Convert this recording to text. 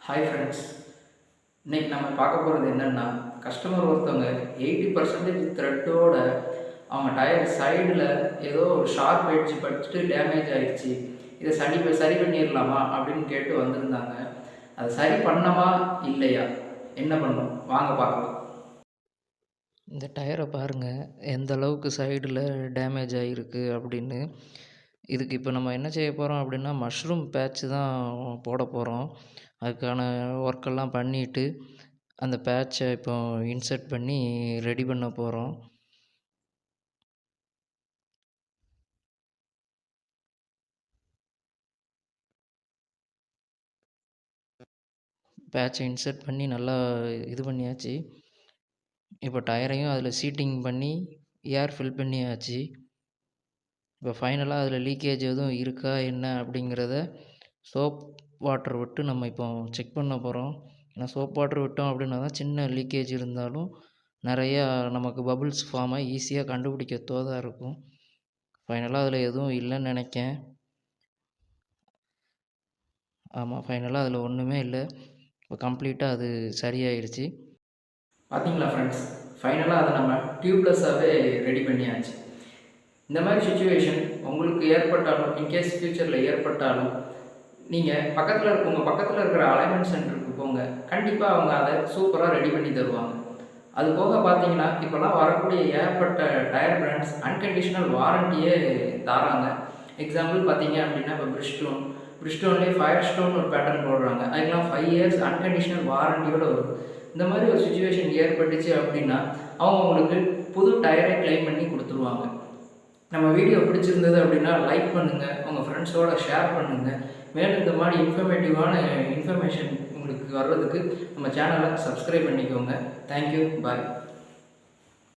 Hi friends, இன்றைக்கி நம்ம பார்க்க போகிறது என்னென்னா, கஸ்டமர் ஒருத்தவங்க 80% த்ரெட்டோட அவங்க டயர் சைடில் ஏதோ ஒரு ஷார்ப் எட்ஜ் பட்டு டேமேஜ் ஆகிடுச்சு, இதை சரி பண்ணிடலாமா அப்படின்னு கேட்டு வந்திருந்தாங்க. அதை சரி பண்ணமா இல்லையா, என்ன பண்ணோம் வாங்க பார்க்கலாம். இந்த டயரை பாருங்கள் எந்த அளவுக்கு சைடில் டேமேஜ் ஆகிருக்கு அப்படின்னு. இதுக்கு இப்போ நம்ம என்ன செய்ய போகிறோம் அப்படின்னா, மஷ்ரூம் பேட்ச் தான் போட போகிறோம். அதுக்கான ஒர்க்கெல்லாம் பண்ணிவிட்டு அந்த பேட்சை இப்போ இன்சர்ட் பண்ணி ரெடி பண்ண போகிறோம். பேட்சை இன்சர்ட் பண்ணி நல்லா இது பண்ணியாச்சு. இப்போ டயரையும் அதில் சீட்டிங் பண்ணி ஏர் ஃபில் பண்ணியாச்சு. இப்போ ஃபைனலாக அதில் லீக்கேஜ் எதுவும் இருக்கா என்ன அப்படிங்கிறத சோப் வாட்டர் விட்டு நம்ம இப்போ செக் பண்ண போகிறோம். ஏன்னா சோப் வாட்டர் விட்டோம் அப்படின்னா தான் சின்ன லீக்கேஜ் இருந்தாலும் நிறையா நமக்கு பபுள்ஸ் ஃபார்ம் ஆகி ஈஸியாக கண்டுபிடிக்க தோதாக இருக்கும். ஃபைனலாக அதில் எதுவும் இல்லைன்னு நினைக்கேன். ஆமாம், ஃபைனலாக அதில் ஒன்றுமே இல்லை. இப்போ கம்ப்ளீட்டாக அது சரியாயிடுச்சு. பார்த்தீங்களா ஃப்ரெண்ட்ஸ், ஃபைனலாக அதை நம்ம டியூப்லெஸ்ஸாகவே ரெடி பண்ணியாச்சு. இந்த மாதிரி சுச்சுவேஷன் உங்களுக்கு ஏற்பட்டாலும், இன்கேஸ் ஃப்யூச்சரில் ஏற்பட்டாலும், நீங்கள் உங்கள் பக்கத்தில் இருக்கிற அலைன்மெண்ட் சென்டருக்கு போங்க. கண்டிப்பாக அவங்க அதை சூப்பராக ரெடி பண்ணி தருவாங்க. அது போக பார்த்தீங்கன்னா, இப்போலாம் வரக்கூடிய ஏகப்பட்ட டயர் பிராண்ட்ஸ் அன்கண்டிஷனல் வாரண்டியே தராங்க. எக்ஸாம்பிள் பார்த்தீங்க அப்படின்னா, இப்போ பிரிஸ்டோன்லேயே ஃபயர் ஸ்டோன் ஒரு பேட்டர்ன் போடுறாங்க. அதுக்கெல்லாம் 5 இயர்ஸ் அன்கண்டிஷனல் வாரண்டியோடு வரும். இந்த மாதிரி ஒரு சுச்சுவேஷன் ஏற்பட்டுச்சு அப்படின்னா, அவங்க உங்களுக்கு புது டயரை கிளைம் பண்ணி கொடுத்துருவாங்க. நம்ம வீடியோ பிடிச்சிருந்தது அப்படின்னா லைக் பண்ணுங்கள், உங்கள் ஃப்ரெண்ட்ஸோடு ஷேர் பண்ணுங்கள். மேலும் இந்த மாதிரி இன்ஃபர்மேட்டிவான இன்ஃபர்மேஷன் உங்களுக்கு வர்றதுக்கு நம்ம சேனலை சப்ஸ்கிரைப் பண்ணிக்கோங்க. தேங்க்யூ, பாய்.